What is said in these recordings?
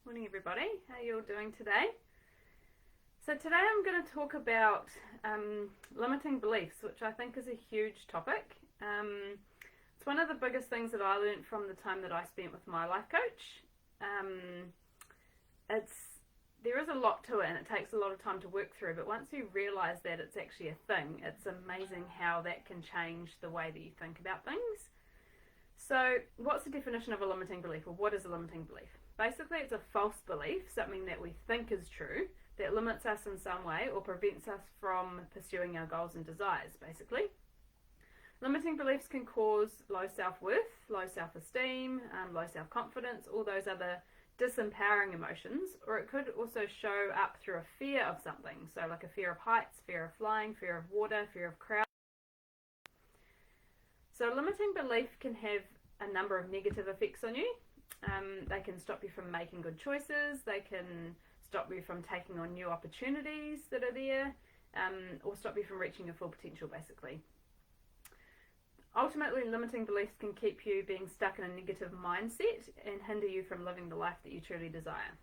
Morning everybody, how are you all doing today? So today I'm going to talk about limiting beliefs, which I think is a huge topic. It's one of the biggest things that I learned from the time that I spent with my life coach. There is a lot to it and it takes a lot of time to work through, but once you realise that it's actually a thing, it's amazing how that can change the way that you think about things. So what's the definition of a limiting belief, or what is a limiting belief? Basically, it's a false belief, something that we think is true, that limits us in some way or prevents us from pursuing our goals and desires, basically. Limiting beliefs can cause low self-worth, low self-esteem, low self-confidence, all those other disempowering emotions, or it could also show up through a fear of something, so like a fear of heights, fear of flying, fear of water, fear of crowds. So a limiting belief can have a number of negative effects on you. They can stop you from making good choices, they can stop you from taking on new opportunities that are there, or stop you from reaching your full potential, basically. Ultimately, limiting beliefs can keep you being stuck in a negative mindset and hinder you from living the life that you truly desire.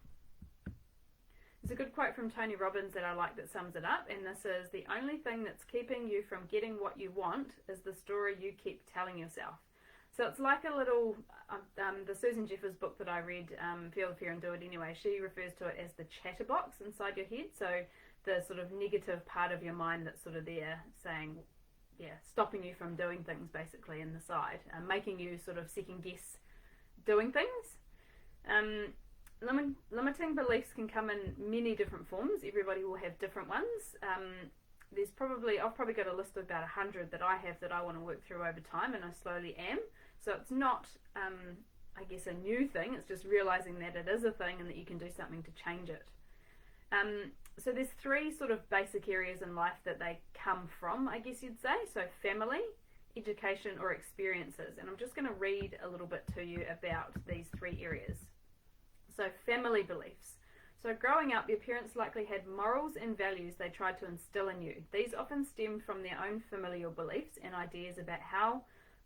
There's a good quote from Tony Robbins that I like that sums it up, and this is, "The only thing that's keeping you from getting what you want is the story you keep telling yourself." So it's like a little, the Susan Jeffers book that I read, Feel the Fear and Do It Anyway, she refers to it as the chatterbox inside your head, so the sort of negative part of your mind that's sort of there saying, stopping you from doing things basically in the side, making you sort of second guess doing things. Limiting beliefs can come in many different forms. Everybody will have different ones. I've probably got a list of about 100 that I have that I want to work through over time, and I slowly am. So it's not, I guess, a new thing. It's just realizing that it is a thing and that you can do something to change it. So there's three sort of basic areas in life that they come from, I guess you'd say. So family, education, or experiences. And I'm just going to read a little bit to you about these three areas. So family beliefs. So growing up, your parents likely had morals and values they tried to instill in you. These often stemmed from their own familial beliefs and ideas about how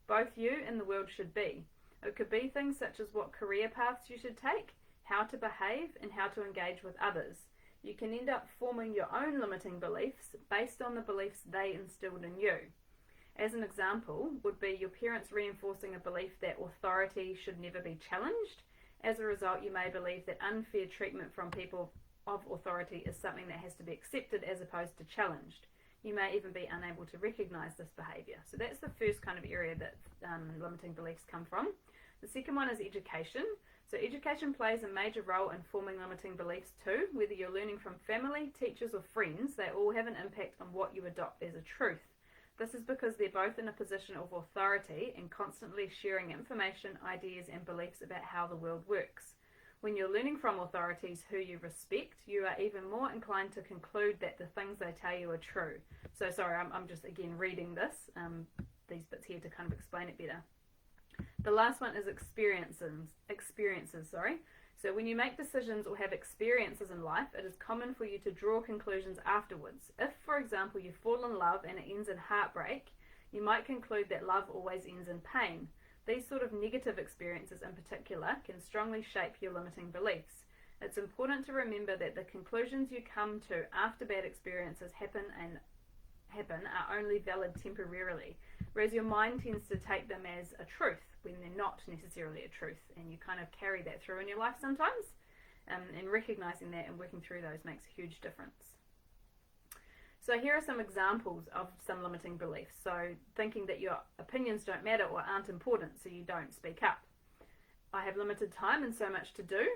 both you and the world should be. It could be things such as what career paths you should take, how to behave, and how to engage with others. You can end up forming your own limiting beliefs based on the beliefs they instilled in you. As an example would be your parents reinforcing a belief that authority should never be challenged. As a result, you may believe that unfair treatment from people of authority is something that has to be accepted as opposed to challenged. You may even be unable to recognize this behavior. So that's the first kind of area that limiting beliefs come from. The second one is education. So education plays a major role in forming limiting beliefs too. Whether you're learning from family, teachers, or friends, they all have an impact on what you adopt as a truth. This is because they're both in a position of authority and constantly sharing information, ideas, and beliefs about how the world works. When you're learning from authorities who you respect, you are even more inclined to conclude that the things they tell you are true. So sorry, I'm just again reading these bits here to kind of explain it better. The last one is experiences. So when you make decisions or have experiences in life, it is common for you to draw conclusions afterwards. If, for example, you fall in love and it ends in heartbreak, you might conclude that love always ends in pain. These sort of negative experiences in particular can strongly shape your limiting beliefs. It's important to remember that the conclusions you come to after bad experiences happen are only valid temporarily, whereas your mind tends to take them as a truth when they're not necessarily a truth, and you kind of carry that through in your life sometimes, and recognizing that and working through those makes a huge difference. So here are some examples of some limiting beliefs. So thinking that your opinions don't matter or aren't important, so you don't speak up. I have limited time and so much to do.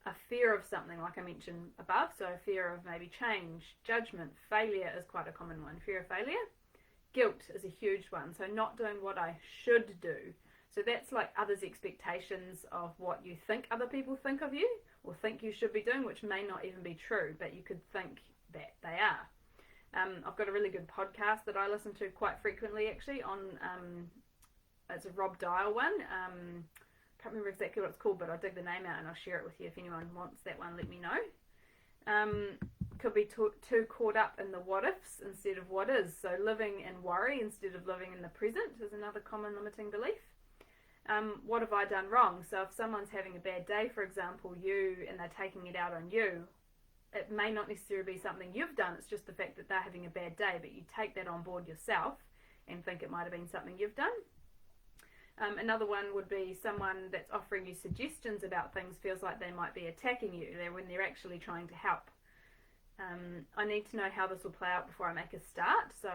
A fear of something, like I mentioned above, so a fear of maybe change, judgment, failure is quite a common one. Fear of failure. Guilt is a huge one, so not doing what I should do. So that's like others' expectations of what you think other people think of you or think you should be doing, which may not even be true, but you could think that they are. I've got a really good podcast that I listen to quite frequently actually on, it's a Rob Dial one. Can't remember exactly what it's called, but I'll dig the name out and I'll share it with you. If anyone wants that one, let me know. Could be too caught up in the what ifs instead of what is. So living in worry instead of living in the present is another common limiting belief. what have I done wrong? So if someone's having a bad day, for example, and they're taking it out on you, it may not necessarily be something you've done, it's just the fact that they're having a bad day, but you take that on board yourself and think it might have been something you've done. Another one would be someone that's offering you suggestions about things feels like they might be attacking you when they're actually trying to help. I need to know how this will play out before I make a start. So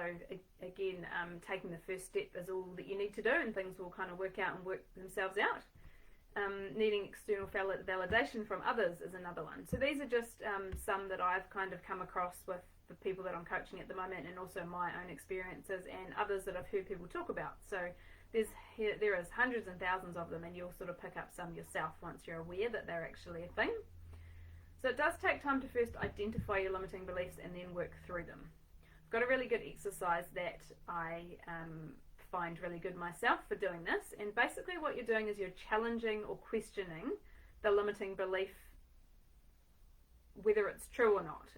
again, taking the first step is all that you need to do, and things will kind of work out and work themselves out. Needing external validation from others is another one. So these are just some that I've kind of come across with the people that I'm coaching at the moment, and also my own experiences and others that I've heard people talk about. So there is hundreds and thousands of them, and you'll sort of pick up some yourself once you're aware that they're actually a thing. So it does take time to first identify your limiting beliefs and then work through them. I've got a really good exercise that I find really good myself for doing this, and basically what you're doing is you're challenging or questioning the limiting belief, whether it's true or not.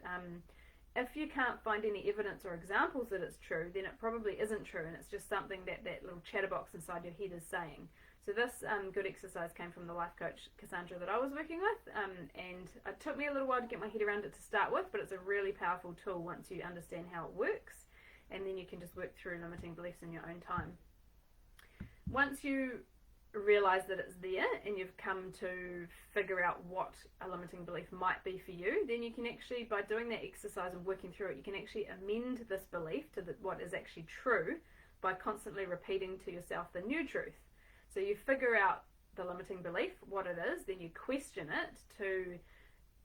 If you can't find any evidence or examples that it's true, then it probably isn't true, and it's just something that little chatterbox inside your head is saying. So this good exercise came from the life coach Cassandra that I was working with, and it took me a little while to get my head around it to start with, but it's a really powerful tool once you understand how it works, and then you can just work through limiting beliefs in your own time. Once you realize that it's there and you've come to figure out what a limiting belief might be for you, then you can actually, by doing that exercise and working through it, you can actually amend this belief to what is actually true by constantly repeating to yourself the new truth. So you figure out the limiting belief, what it is, then you question it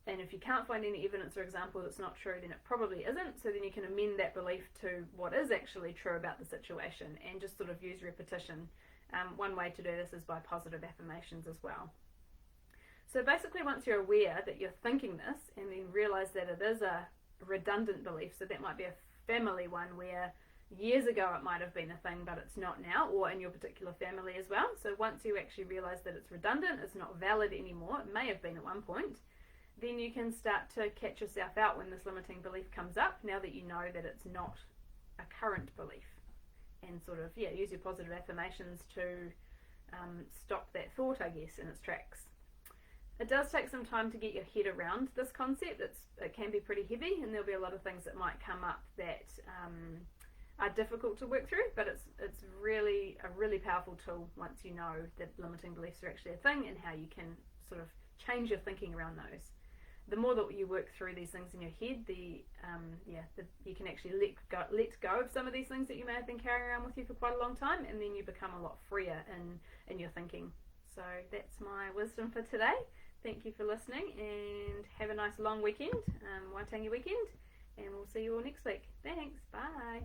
and if you can't find any evidence or example that's not true, then it probably isn't. So then you can amend that belief to what is actually true about the situation, and just sort of use repetition. One way to do this is by positive affirmations as well. So basically, once you're aware that you're thinking this, and then realize that it is a redundant belief, so that might be a family one where years ago it might have been a thing but it's not now, or in your particular family as well. So once you actually realize that it's redundant, it's not valid anymore, it may have been at one point, then you can start to catch yourself out when this limiting belief comes up, now that you know that it's not a current belief. And sort of, use your positive affirmations to stop that thought, I guess, in its tracks. It does take some time to get your head around this concept. It can be pretty heavy, and there'll be a lot of things that might come up that are difficult to work through, but it's really a really powerful tool once you know that limiting beliefs are actually a thing and how you can sort of change your thinking around those. The more that you work through these things in your head, you can actually let go of some of these things that you may have been carrying around with you for quite a long time, and then you become a lot freer in your thinking. So that's my wisdom for today. Thank you for listening, and have a nice long weekend, Waitangi weekend, and we'll see you all next week. Thanks, bye.